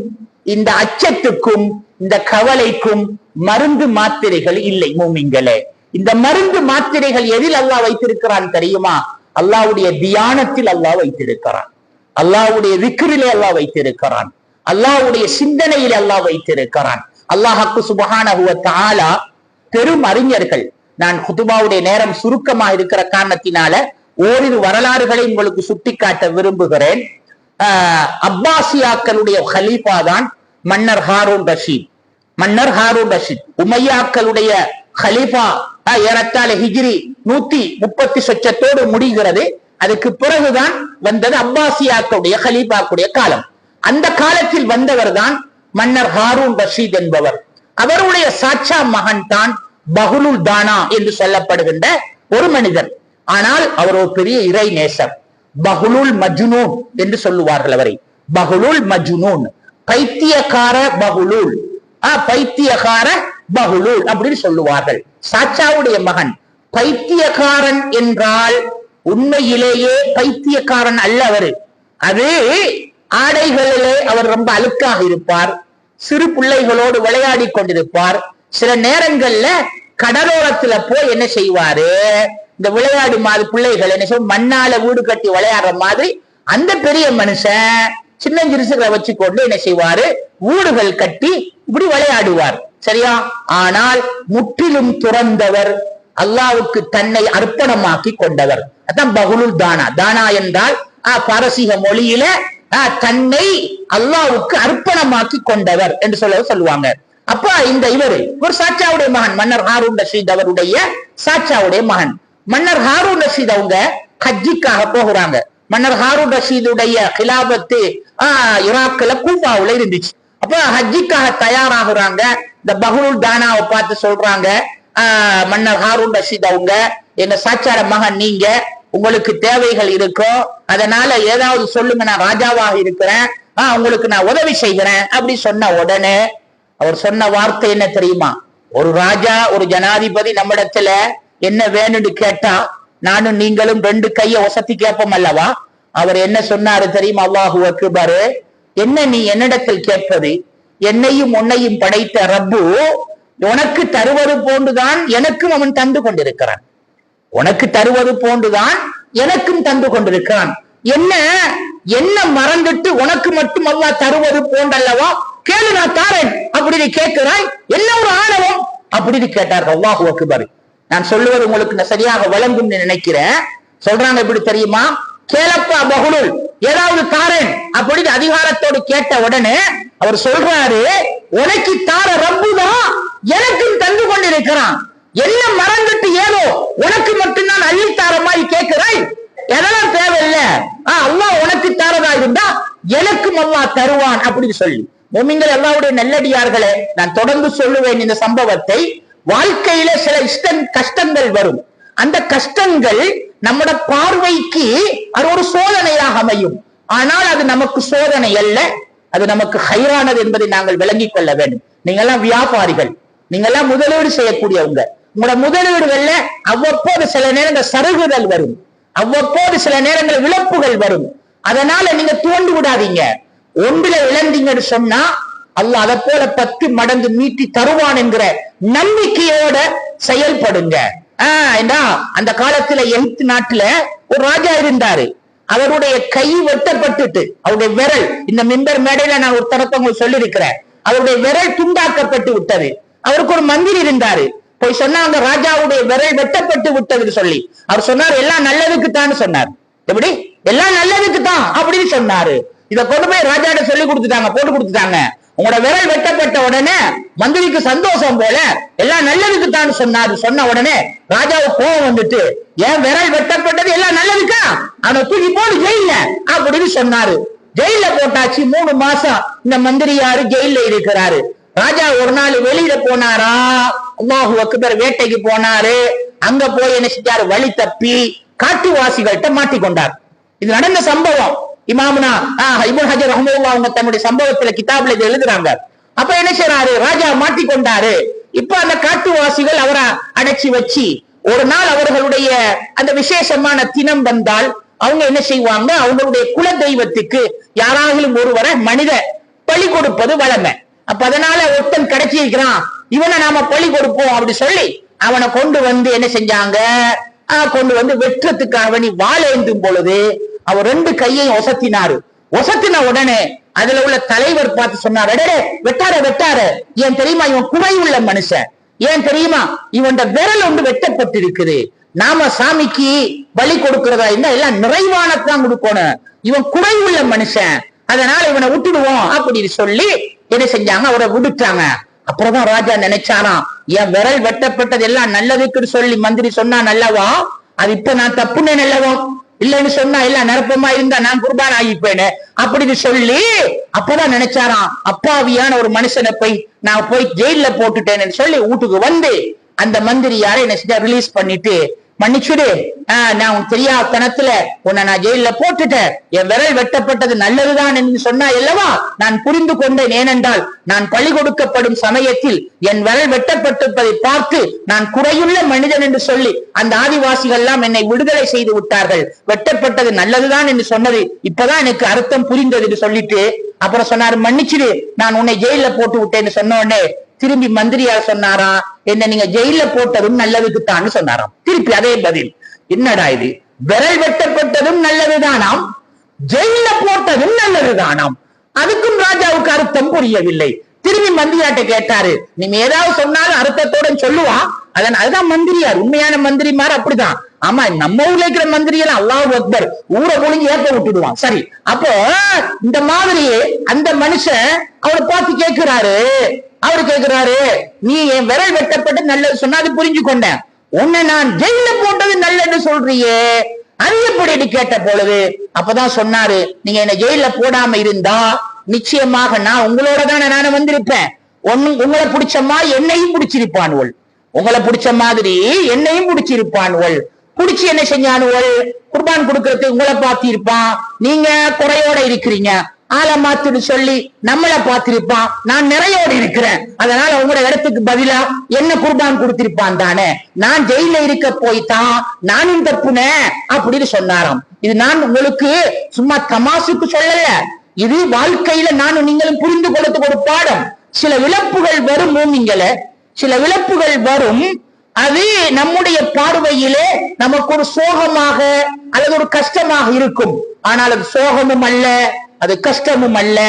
இந்த அச்சத்துக்கும் இந்த கவலைக்கும் மருந்து மாத்திரைகள் இல்லை மூமின்களே. இந்த மருந்து மாத்திரைகள் எதில் அல்லாஹ் வைத்திருக்கிறான் தெரியுமா? அல்லாஹ்வுடைய தியானத்தில் அல்லாஹ் வைத்திருக்கிறான், அல்லாஹ்வுடைய விக்ரிலே அல்லாஹ் வைத்திருக்கிறான், அல்லாஹ்வுடைய சிந்தனையில் அல்லாஹ் வைத்திருக்கிறான். அல்லாஹ் சுப்ஹானஹு வ தஆலா பெரும் அறிஞர்கள், நான் குதுபாவுடைய நேரம் சுருக்கமாக இருக்கிற காரணத்தினால ஓரிரு வரலாறுகளை உங்களுக்கு சுட்டிக்காட்ட விரும்புகிறேன். அப்பாசியாக்களுடைய ஹலீஃபா தான் மன்னர் ஹாரூன் ரஷீத். மன்னர் ஹாரூன் ரஷீத் உமையாக்களுடைய ஹலீஃபா ஏறத்தாழ ஹிஜ்ரி 130 சொச்சத்தோடு முடிகிறது. அதுக்கு பிறகுதான் வந்தது அப்பாசியாக்களுடைய ஹலீஃபாக்குடைய காலம். அந்த காலத்தில் வந்தவர் தான் மன்னர் ஹாரூன் ரஷீத் என்பவர். அவருடைய சாச்சா மகன் தான் பஹுலுல் தானா என்று சொல்லப்படுகின்ற ஒரு மனிதர். ஆனால் அவர் ஒரு பெரிய இறை நேசர். பஹுலுல் மஜ்னூன் என்று சொல்லுவார்கள் அவரை. பஹுலுல் மஜ்னூன், பைத்தியக்கார பஹுலுல், பைத்தியக்கார பஹுலுல் அப்படின்னு சொல்லுவார்கள். சாச்சாவுடைய மகன். பைத்தியக்காரன் என்றால் உண்மையிலேயே பைத்தியக்காரன் அல்ல அவரு. அது ஆடைகளிலே அவர் ரொம்ப அழுக்காக இருப்பார், சிறு பிள்ளைகளோடு விளையாடி கொண்டிருப்பார். சில நேரங்கள்ல கடலோரத்துல போய் என்ன செய்வாரு, இந்த விளையாடு மாதிரி பிள்ளைகள் என்ன செய்வோம், மண்ணால வீடு கட்டி விளையாடுற மாதிரி அந்த பெரிய மனுஷன் சின்னஞ்சிறுசுகளை வச்சு கொண்டு என்ன செய்வாரு, வீடுகள் கட்டி இப்படி விளையாடுவார். சரியா? ஆனால் முற்றிலும் துறந்தவர், அல்லாவுக்கு தன்னை அர்ப்பணமாக்கி கொண்டவர். அதான் பஹுலுல் தானா. தானா என்றால் பாரசீக மொழியில தன்னை அல்லாவுக்கு அர்ப்பணமாக்கி கொண்டவர் என்று சொல்லுவாங்க. அப்ப இந்த இவர் சாச்சாவுடைய மகன், மன்னர் ஹாரூன் ரஷீத் அவருடைய சாச்சாவுடைய மகன். மன்னர் ஹாரூன் ரஷீத் அவங்க ஹஜ்ஜிக்காக போகிறாங்க. மன்னர் ஹாரூன் ரஷீதுடைய கிலாபத்து ஈராக்ல கூஃபாவுல இருந்துச்சு. அப்ப ஹஜ்ஜிக்காக தயாராகுறாங்க. இந்த பஹுலுல் தானாவை பார்த்து சொல்றாங்க, மன்னர் ஹாரூன் ரஷீத் அவங்க, எங்க சாச்சார மகன் நீங்க, உங்களுக்கு தேவைகள் இருக்கும், அதனால ஏதாவது சொல்லுங்க, நான் ராஜாவாக இருக்கிறேன், உங்களுக்கு நான் உதவி செய்கிறேன் அப்படி சொன்ன உடனே அவர் சொன்ன வார்த்தை என்ன தெரியுமா? ஒரு ராஜா, ஒரு ஜனாதிபதி நம்மிடத்துல என்ன வேணும்னு கேட்டா நானும் நீங்களும் 2 கைய ஒசத்தி கேட்போம் அல்லவா? அவர் என்ன சொன்னாரு தெரியுமா? அல்லாஹு அக்பர், என்ன நீ என்னிடத்தில் கேட்பது? என்னையும் உன்னையும் படைத்த ரப்பு உனக்கு தருவது போன்றுதான் எனக்கும் அவன் தந்து கொண்டிருக்கிறான். உனக்கு தருவது போன்றுதான் எனக்கும் தந்து கொண்டிருக்கிறான். என்ன மறந்துட்டு உனக்கு மட்டும் அல்லாஹ் தருவது போன்றல்லவா? கேளு, நான் தாரேன் அப்படின்னு கேட்கிறாய், என்ன ஒரு ஆணவம் அப்படின்னு கேட்டார். அல்லாஹு அக்பர். நான் சொல்லுவது உங்களுக்கு சரியாக விளங்கும் நினைக்கிறேன். சொல்றாங்க எப்படி தெரியுமா? கேளப்பா பஹுலுல், ஏதாவது தாரேன் அப்படின்னு அதிகாரத்தோடு கேட்ட உடனே அவர் சொல்றாரு, உனக்கு தார ரப்புதான் எனக்கும் தந்து கொண்டிருக்கிறான். என்ன மறந்துட்டு ஏதோ உனக்கு மட்டும்தான் அள்ளித்தார மாதிரி கேட்கிறாய், எதெல்லாம் தேவையில்லை, அல்லாஹ் உனக்கு தாரதா இருந்தா எனக்கும் அல்லாஹ் தருவான் அப்படின்னு சொல்லி மோமின்கள் அல்லாஹ்வுடைய நல்லடியார்களே, நான் தொடர்ந்து சொல்லுவேன் இந்த சம்பவத்தை. வாழ்க்கையில சில கஷ்டங்கள் வரும். அந்த கஷ்டங்கள் நம்மட பார்வைக்கு அது ஒரு சோதனையாக அமையும். ஆனால் அது நமக்கு சோதனை அல்ல, அது நமக்கு ஹைரானது என்பதை நாங்கள் விளங்கிக் கொள்ள வேண்டும். நீங்க எல்லாம் வியாபாரிகள், நீங்க எல்லாம் முதலீடு செய்யக்கூடியவங்க. உங்களோட முதலீடுகள்ல அவ்வப்போது சில நேரங்கள் சருகுதல் வரும், அவ்வப்போது சில நேரங்கள் இழப்புகள் வரும். அதனால நீங்க தோண்டு விடாதீங்க. ஒன்றுல இழந்தீங்கன்னு சொன்னா அல்லாஹ் அதை போல 10 மடங்கு மீட்டி தருவான் என்கிற நம்பிக்கையோட செயல்படுங்க. அந்த காலத்துல எகிப்து நாட்டுல ஒரு ராஜா இருந்தாரு. அவருடைய கை வெட்டப்பட்டுட்டு அவருடைய விரல், இந்த மிம்பர் மேடையில நான் ஒரு தரத்தை உங்களுக்கு சொல்லி இருக்கிறேன், அவருடைய விரல் துண்டாக்கப்பட்டு விட்டது. அவருக்கு ஒரு மந்திரி இருந்தாரு. போய் சொன்னாங்க ராஜாவுடைய விரல் வெட்டப்பட்டு விட்டதுன்னு சொல்லி. அவர் சொன்னார் எல்லாம் நல்லதுக்குத்தான் சொன்னார். எப்படி? எல்லாம் நல்லதுக்கு தான் அப்படின்னு சொன்னாரு. இத கொண்டு போய் ராஜாட்ட சொல்லி கொடுத்துட்டாங்க, போட்டு கொடுத்துட்டாங்க. உங்களோட விரல் வெட்டப்பட்ட உடனே மந்திரிக்கு சந்தோஷம் போல எல்லாம் நல்லதுக்கு தான் சொன்னாரு. சொன்ன உடனே ராஜாவுக்கு கோபம் வந்துட்டு, ஏன் விரல் வெட்டப்பட்டது எல்லாம் நல்லதுக்கா, அவனை தூக்கி போடு ஜெயில அப்படின்னு சொன்னாரு. ஜெயில போட்டாச்சு. 3 மாசம் இந்த மந்திரியாரு ஜெயில இருக்கிறாரு. ராஜா ஒரு நாள் வெளியில போனாரா, அல்லாஹு அக்பர், வேட்டைக்கு போனாரு. அங்க போய் என்ன செஞ்சாரு, வழி தப்பி காட்டுவாசிகள்கிட்ட மாட்டிக்கொண்டார். இது நடந்த சம்பவம். இமாமுனா இப்னு ஹஜர் ரஹ்மத்துல்லாஹி அவங்க தன்னுடைய சம்பவத்துல கிதாப்ல இது எழுதுறாங்க. அப்ப என்ன செய்யறாரு, ராஜா மாட்டிக்கொண்டாரு. இப்ப அந்த காட்டுவாசிகள் அவரை அடைச்சி வச்சு ஒரு நாள் அவர்களுடைய அந்த விசேஷமான தினம் வந்தால் அவங்க என்ன செய்வாங்க, அவங்களுடைய குல தெய்வத்துக்கு யாராவது ஒருவரை மனித பலி கொடுப்பது வளமை. அப்ப அதனால ஒருத்தன் கிடைச்சிருக்கிறான், இவனை நாம பலி கொடுப்போம் அப்படி சொல்லி அவனை கொண்டு வந்து என்ன செஞ்சாங்க, கொண்டு வந்து வெற்றத்துக்காக வேண்டி வாழேந்தும் பொழுது அவர் 2 கையையும் ஒசத்தினாரு. ஒசத்தின உடனே அதுல உள்ள தலைவர் பார்த்து சொன்னார், வெட்டார, ஏன் தெரியுமா, இவன் குறை உள்ள மனுஷன், ஏன் தெரியுமா, இவன் விரல் ஒன்று வெட்டப்பட்டு இருக்குது. நாம சாமிக்கு பலி கொடுக்கிறதா இருந்தா எல்லாம் நிறைவானதான் கொடுக்கணும், இவன் குறை உள்ள மனுஷன், அதனால இவனை விட்டுடுவோம் அப்படின்னு சொல்லி என்ன செஞ்சாங்க, அவரை விடுட்டாங்க. அப்புறம்தான் ராஜா நினைச்சாராம், என் விரல் வெட்டப்பட்டது எல்லாம் நல்லதுக்குன்னு சொல்லி மந்திரி சொன்னா நல்லவா, அது இப்ப நான் தப்புன்னு நல்லவா, இல்லைன்னு சொன்னா எல்லாம் நிரப்பமா இருந்தா நான் குர்பான் ஆகிப்பேன்னு அப்படின்னு சொல்லி அப்பதான் நினைச்சாராம், அப்பாவியான ஒரு மனுஷனை போய் நான் போய் ஜெயில போட்டுட்டேன்னு சொல்லி வீட்டுக்கு வந்து அந்த மந்திரி யாரை என்ன செஞ்சா ரிலீஸ் பண்ணிட்டு, மன்னிச்சுடு, நான் தெரியாதனத்துல உன்னை நான் ஜெயில போட்டுட்டேன், என் விரல் வெட்டப்பட்டது நல்லதுதான் என்று சொன்னா அல்லவா, நான் புரிந்து கொண்டேன், ஏனென்றால் நான் பலி கொடுக்கப்படும் சமயத்தில் என் விரல் வெட்டப்பட்டிருப்பதை பார்த்து நான் குறையுள்ள மனிதன் என்று சொல்லி அந்த ஆதிவாசிகள் எல்லாம் என்னை விடுதலை செய்து விட்டார்கள், வெட்டப்பட்டது நல்லதுதான் என்று சொன்னது இப்பதான் எனக்கு அர்த்தம் புரிந்தது என்று சொல்லிட்டு அப்புறம் சொன்னாரு, மன்னிச்சுடு, நான் உன்னை ஜெயில போட்டு விட்டேன்னு சொன்ன உடனே திரும்பி மந்திரியார் சொன்னாராம், என்ன நீங்க ஜெயில போட்டதும் நல்லதுக்குத்தான் சொன்னாராம். திருப்பி அதே பதில். என்னடா இது, விரல் வெட்டப்பட்டதும் நல்லதுதானாம், ஜெயில போட்டதும் நல்லதுதானாம். அதுக்கும் ராஜாவுக்கு அர்த்தம் புரியவில்லை. திரும்பி மந்திரியாட்ட கேட்டாரு, நீங்க ஏதாவது சொன்னாலும் அர்த்தத்தோட சொல்லுவா, அதுதான் மந்திரியார், உண்மையான மந்திரிமார் அப்படிதான். ஆமா, நம்ம ஊர்ல இருக்கிற மந்திரி எல்லாம் அல்லாஹ் அக்பர் ஊரை பொழிஞ்சு ஏற்ற விட்டுடுவான். சரி, அப்போ இந்த மாதிரி அந்த மனுஷன் அவரை பார்த்து கேட்கிறாரு, அவரு கேட்கிறாரு, நீ என் விரல் வெட்டப்பட்டு நல்லது சொன்னா அது புரிஞ்சு கொண்டேன், உன்னை நான் ஜெயில போட்டது நல்லன்னு சொல்றியே, அது எப்படி கேட்ட பொழுது அப்பதான் சொன்னாரு, நீங்க என்ன ஜெயில போடாம இருந்தா நிச்சயமாக நான் உங்களோட தானே நானும் வந்திருப்பேன், உங்களை பிடிச்ச மாதிரி என்னையும் பிடிச்சிருப்பானுவள், உங்களை பிடிச்ச மாதிரி என்னையும் பிடிச்சிருப்பானுவள், பிடிச்சி என்ன செஞ்சானுவள், குர்பான் கொடுக்கறதுக்கு உங்களை பார்த்து இருப்பான், நீங்க குறையோட இருக்கிறீங்க, ஆளை மாத்துன்னு சொல்லி நம்மளை பார்த்திருப்பான், நான் நிறையோடு இருக்கிறேன், அதனால உங்களோட இடத்துக்கு பதிலா என்ன குர்பான் கொடுத்திருப்பான் தானே, நான் ஜெயில இருக்க போய்தான் நானும் தப்புனே அப்படின்னு சொன்னாராம். இது நான் உங்களுக்கு சும்மா தமாசுக்கு சொல்லல, இது வாழ்க்கையில நானும் நீங்களும் புரிந்து கொடுத்து ஒரு பாடம். சில இழப்புகள் வரும் மூமிங்களே, சில இழப்புகள் வரும், அது நம்முடைய பார்வையிலே நமக்கு ஒரு சோகமாக அல்லது ஒரு கஷ்டமாக இருக்கும். ஆனால் அது சோகமும் அல்ல, அது கஷ்டமும் அல்ல,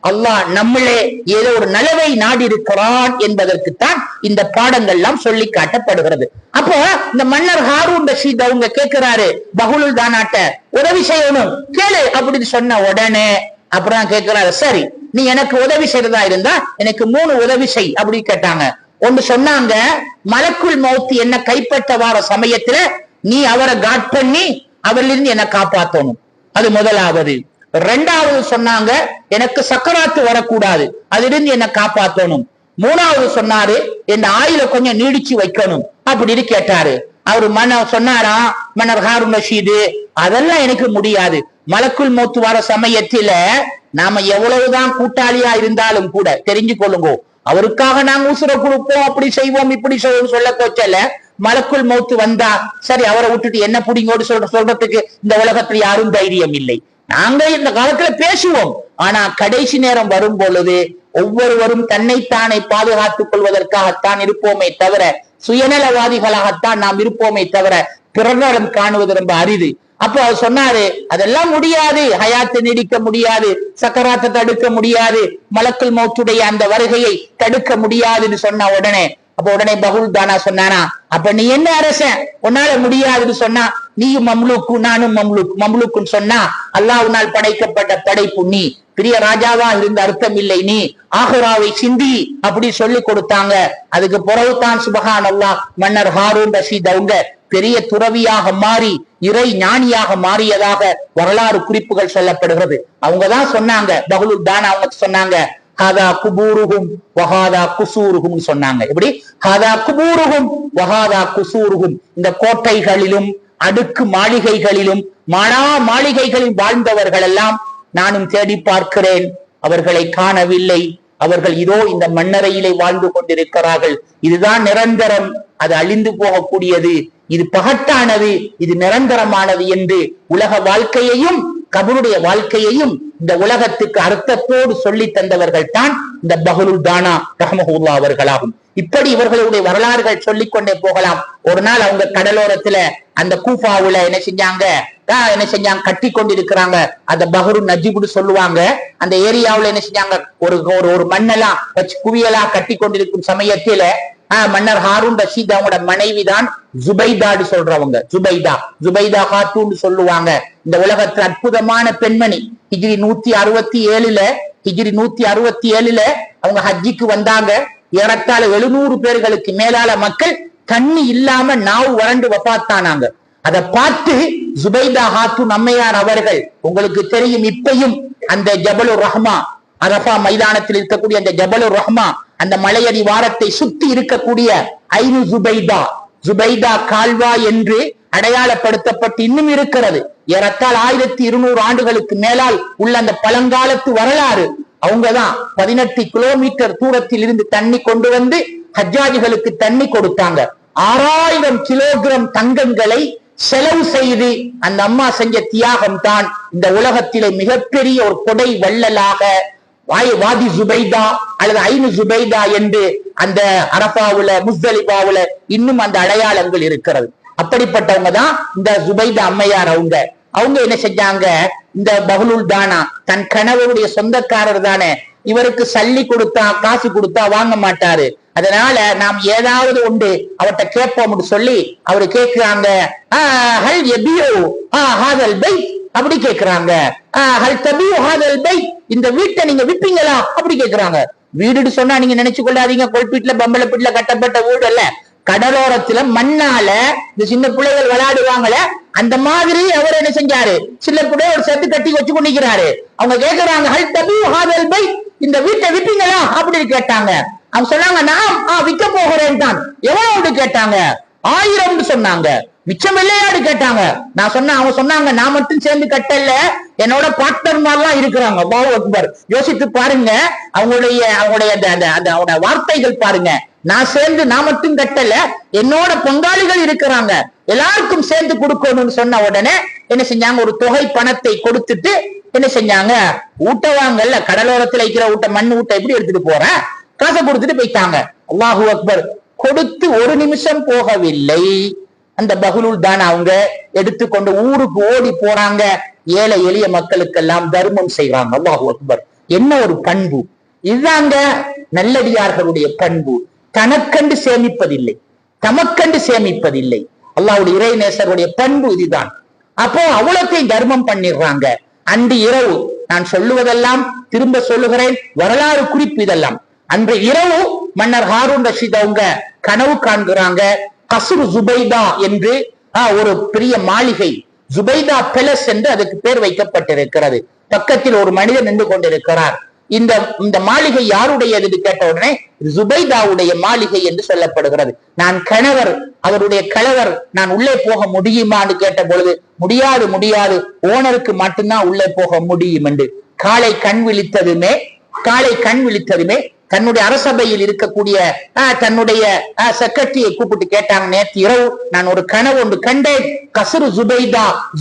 அல்லாஹ் நம்மளே ஏதோ ஒரு நலவை நாடி இருக்கிறான் என்பதற்குத்தான் இந்த பாடங்கள் எல்லாம் சொல்லி காட்டப்படுகிறது. அப்போ இந்த மன்னர் ஹாரூன் ரஷீத் அவங்க கேட்கிறாரு, பஹுலுல் தானாட்ட உதவி செய்யணும் கேளு அப்படின்னு சொன்ன உடனே அப்புறம் கேட்கிறாரு, சரி நீ எனக்கு உதவி செய்யறதா இருந்தா எனக்கு 3 உதவி செய் அப்படின்னு கேட்டாங்க. ஒன்று சொன்னாங்க, மலக்குல் மௌத் என்ன கைப்பற்ற வார சமயத்துல நீ அவரை காட் பண்ணி அவரிலிருந்து என்ன காப்பாற்றணும், அது முதலாவது. ரெண்டாவது சொன்னாங்க எனக்கு சக்கராத்து வரக்கூடாது, அதிலிருந்து என்ன காப்பாற்றணும். மூணாவது சொன்னாரு என் ஆயுள கொஞ்சம் நீடிச்சு வைக்கணும் அப்படின்னு கேட்டாரு. அவரு சொன்னாரா மன்னர் ஹாரூன் ரஷீது, அதெல்லாம் எனக்கு முடியாது. மலக்குள் மௌத் வர சமயத்தில நாம எவ்வளவுதான் கூட்டாளியா இருந்தாலும் கூட தெரிஞ்சு கொள்ளுங்க, அவருக்காக நாங்க உசுர கொடுப்போம், அப்படி செய்வோம் இப்படி சொல்ல கோச்சல. மலக்குள் மௌத்து வந்தா சரி அவரை விட்டுட்டு என்ன புடிங்கோடு சொல்றதுக்கு இந்த உலகத்துல யாரும் தைரியம் இல்லை. நாங்க இந்த காலத்துல பேசுவோம், ஆனா கடைசி நேரம் வரும் பொழுது ஒவ்வொருவரும் தன்னைத்தானே பாதுகாத்துக் கொள்வதற்காகத்தான் இருப்போமே தவிர, சுயநலவாதிகளாகத்தான் நாம் இருப்போமே தவிர பிறரிடம் காணுவது ரொம்ப அரிது. அப்போ அவர் சொன்னாரு அதெல்லாம் முடியாது, ஹயாத்தை நீடிக்க முடியாது, சக்கராத்தை தடுக்க முடியாது, மலக்குள் மௌத்துடைய அந்த வருகையை தடுக்க முடியாதுன்னு சொன்ன உடனே பகுல் தானா சொன்னானா, அப்ப நீ என்ன அரசன், உன்னால முடியாதுன்னு சொன்னா நீயும் மம்லூக்கு நானும் மம்லூக்குன்னு சொன்னா அல்லாஹ்வினால் படைக்கப்பட்ட படைப்பு நீ, பெரிய ராஜாவா இருந்த அர்த்தம் இல்லை, நீ ஆஹிராவை சிந்தி அப்படி சொல்லி கொடுத்தாங்க. அதுக்கு பிறகுதான் சுப்ஹானல்லாஹ் மன்னர் ஹாரூன் ரஷீத் அவங்க பெரிய துறவியாக மாறி இறை ஞானியாக மாறியதாக வரலாறு குறிப்புகள் சொல்லப்படுகிறது. அவங்கதான் சொன்னாங்க, பகுலுல் தானா அவங்க சொன்னாங்க ஹாதா குபூருஹும் வஹாதா குசூருஹும் சொன்னாங்க. எப்படி ஹாதா குபூருஹும் வஹாதா குசூருஹும், இந்த கோட்டைகளிலும் அடுக்கு மாளிகைகளிலும் மாளிகைகளில் வாழ்ந்தவர்கள் எல்லாம் நானும் தேடி பார்க்கிறேன், அவர்களை காணவில்லை. அவர்கள் இதோ இந்த மண்ணறையிலே வாழ்ந்து கொண்டிருக்கிறார்கள். இதுதான் நிரந்தரம், அது அழிந்து போகக்கூடியது, இது பகட்டானது, இது நிரந்தரமானது என்று உலக வாழ்க்கையையும் கபருடைய வாழ்க்கையையும் இந்த உலகத்துக்கு அர்த்தத்தோடு சொல்லி தந்தவர்கள் தான் இந்த பஹலுல் தானா ரஹ்மஹுல்லா அவர்களாகும். இப்படி இவர்களுடைய வரலாறுகள் சொல்லிக் கொண்டே போகலாம். ஒரு நாள் அவங்க கடலோரத்துல அந்த கூஃபாவுல என்ன செஞ்சாங்க கட்டி கொண்டிருக்கிறாங்க. அந்த பஹரு நஜிபுன்னு சொல்லுவாங்க. அந்த ஏரியாவுல என்ன செஞ்சாங்க, ஒரு மண்ணெல்லாம் வச்சு குவியலா கட்டி கொண்டிருக்கும் சமயத்தில மன்னர் ஹாரூன் ரஷீத் அவங்களோட மனைவிதான் ஜுபைதான்னு சொல்றவங்க. ஜுபைதா ஹாத்தூன்னு சொல்லுவாங்க. இந்த உலகத்துல அற்புதமான பெண்மணி. ஹிஜ்ரி 167 அவங்க ஹஜ்ஜிக்கு வந்தாங்க. ஏறத்தாழ 700 பேர்களுக்கு மேலால மக்கள் தண்ணி இல்லாம நாவு வறண்டு வஃபாத்தானாங்க. அதை பார்த்து ஜுபைதா ஹாத்தூன் அம்மையார் அவர்கள், உங்களுக்கு தெரியும் இப்பையும் அந்த ஜபலுர் ரஹ்மா அரஃபா மைதானத்தில் இருக்கக்கூடிய அந்த ஜபலுர் ரஹ்மா அந்த மலையடி வாரத்தை சுத்தி இருக்கக்கூடிய ஐனு ஜுபைதா கால்வா என்று அடையாளப்படுத்தப்பட்டு இன்னும் இருக்கிறது. ஏறத்தாழ 1200 ஆண்டுகளுக்கு மேலால் உள்ள அந்த பழங்காலத்து வரலாறு. அவங்கதான் 18 கிலோமீட்டர் தூரத்தில் இருந்து தண்ணி கொண்டு வந்து ஹஜ்ஜாஜிகளுக்கு தண்ணி கொடுத்தாங்க. 6000 கிலோகிராம் தங்கங்களை செலவு செய்து அந்த அம்மா செஞ்ச தியாகம் தான் இந்த உலகத்திலே மிகப்பெரிய ஒரு கொடை வள்ளலாக வாதி ஜுபைதா அல்லது ஐனு ஜுபைதா என்று அந்த அரஃபாவுல முஸ்தலிஃபாவுல இன்னும் அந்த அடையாளங்கள் இருக்கிறது. அப்படிப்பட்டவங்க தான் இந்த ஜுபைதா அம்மையார். அவங்க என்ன செஞ்சாங்க, இந்த பஹலுல் தானா தன் கணவருடைய சொந்தக்காரர் தானே, இவருக்கு சல்லி கொடுத்தா காசு கொடுத்தா வாங்க மாட்டாரு. அதனால நாம் ஏதாவது ஒன்று அவர்கிட்ட கேட்போம் சொல்லி அவரு கேட்கிறாங்க, அப்படி கேட்கிறாங்க, இந்த வீட்டை நீங்க விப்பீங்களா அப்படி கேட்கிறாங்க. வீடுன்னு சொன்னா நீங்க நினைச்சு கொள்ளாதீங்க கொல்பீட்ல பம்பளப்பீட்ல கட்டப்பட்ட வீடு அல்ல, கடலோரத்துல மண்ணால இந்த சின்ன பிள்ளைகள் விளையாடுவாங்கள அந்த மாதிரி அவர் என்ன செஞ்சாரு, சின்ன பிள்ளைய ஒரு செத்து கட்டி வச்சு கொண்டிருக்கிறாரு. அவங்க கேட்கிறாங்க, இந்த வீட்டை விப்பீங்களா அப்படின்னு கேட்டாங்க. அவங்க சொன்னாங்க, நான் விற்க போகிறேன் தான். எவ்வளவு கேட்டாங்க, 1000 சொன்னாங்க. மிச்சம் இல்லையாடு கேட்டாங்க. அவங்க சொன்னாங்க, நான் மட்டும் சேர்ந்து கட்டல, என்னோட பார்ட்னர் மாதிரிலாம் இருக்கிறாங்க. அல்லாஹ் அக்பர். யோசித்து பாருங்க, அவங்களுடைய வார்த்தைகள் பாருங்க. நான் மட்டும் கட்டல, என்னோட பங்காளிகள் இருக்கிறாங்க, எல்லாருக்கும் சேர்ந்து கொடுக்கணும்னு சொன்ன உடனே என்ன செஞ்சாங்க, ஒரு தொகை பணத்தை கொடுத்துட்டு என்ன செஞ்சாங்க, ஊட்ட வாங்கல்ல கடலோரத்துல இருக்கிற மண் ஊட்ட எப்படி எடுத்துட்டு போற, காசை கொடுத்துட்டு போயிட்டாங்க. அல்லாஹு அக்பர். கொடுத்து ஒரு நிமிஷம் போகவில்லை, அந்த பஹலுல் தானா அவங்க எடுத்துக்கொண்டு ஊருக்கு ஓடி போறாங்க. ஏழை எளிய மக்களுக்கெல்லாம் தர்மம் செய்வாங்க. அல்லாஹு அக்பர். என்ன ஒரு பண்பு இதுதாங்க நல்லடியார்களுடைய பண்பு. தனக்கண்டு சேமிப்பதில்லை, தமக்கண்டு சேமிப்பதில்லை. அல்லாஹ்வுடைய இறை நேசருடைய பண்பு இதுதான். அப்போ அவ்வளத்தையும் தர்மம் பண்ணிடுறாங்க. அன்று இரவு, நான் சொல்லுவதெல்லாம் திரும்ப சொல்லுகிறேன், வரலாறு குறிப்பு இதெல்லாம். அன்று இரவு மன்னர் ஹாரூன் ரஷீத் அவங்க கனவு காண்கிறாங்க. கஸ்ரு ஜுபைதா என்று ஒரு பெரிய மாளிகை, ஜுபைதா பேலஸ் என்று அதுக்கு பேர் வைக்கப்பட்டிருக்கிறது. பக்கத்தில் ஒரு மனிதன் நின்று கொண்டிருக்கிறார். இந்த இந்த மாளிகை யாருடையது என்று கேட்ட உடனே ஜுபைதாவுடைய மாளிகை என்று சொல்லப்படுகிறது. நான் கணவர், அவருடைய கணவர், நான் உள்ளே போக முடியுமான்னு கேட்ட பொழுது முடியாது முடியாது, ஓனருக்கு மட்டும்தான் உள்ளே போக முடியும் என்று காலை கண் விழித்ததுமே தன்னுடைய அரசபையில் இருக்கக்கூடிய தன்னுடைய செக்ரட்டரியை கூப்பிட்டு கேட்டாங்க, நேற்று இரவு நான் ஒரு கனவு ஒன்று கண்டேன், கசுரு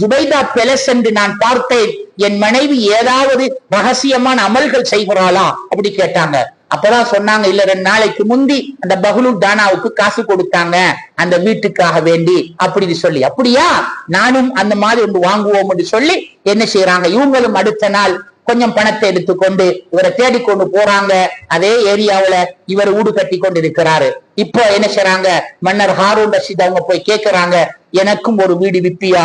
ஜுபைதா பெலஸ் என்று நான் பார்த்தேன், என் மனைவி ஏதாவது ரகசியமான அமல்கள் செய்கிறாளா அப்படி கேட்டாங்க. அப்பதான் சொன்னாங்க, இல்ல 2 நாளைக்கு முந்தி அந்த பஹ்லுல் தானாவுக்கு காசு கொடுத்தாங்க அந்த வீட்டுக்காக வேண்டி அப்படின்னு சொல்லி. அப்படியா, நானும் அந்த மாதிரி ஒன்று வாங்குவோம் என்று சொல்லி என்ன செய்யறாங்க, இவங்களும் அடுத்த நாள் கொஞ்சம் பணத்தை எடுத்துக்கொண்டு இவரை தேடிக்கொண்டு போறாங்க. அதே ஏரியாவுல இவர் வீடு கட்டி கொண்டு இருக்கிறாரு. இப்போ என்ன செய்யறாங்க, மன்னர் ஹாரூன் ரஷீத் அவங்க போய் கேட்கிறாங்க, எனக்கும் ஒரு வீடு விப்பியா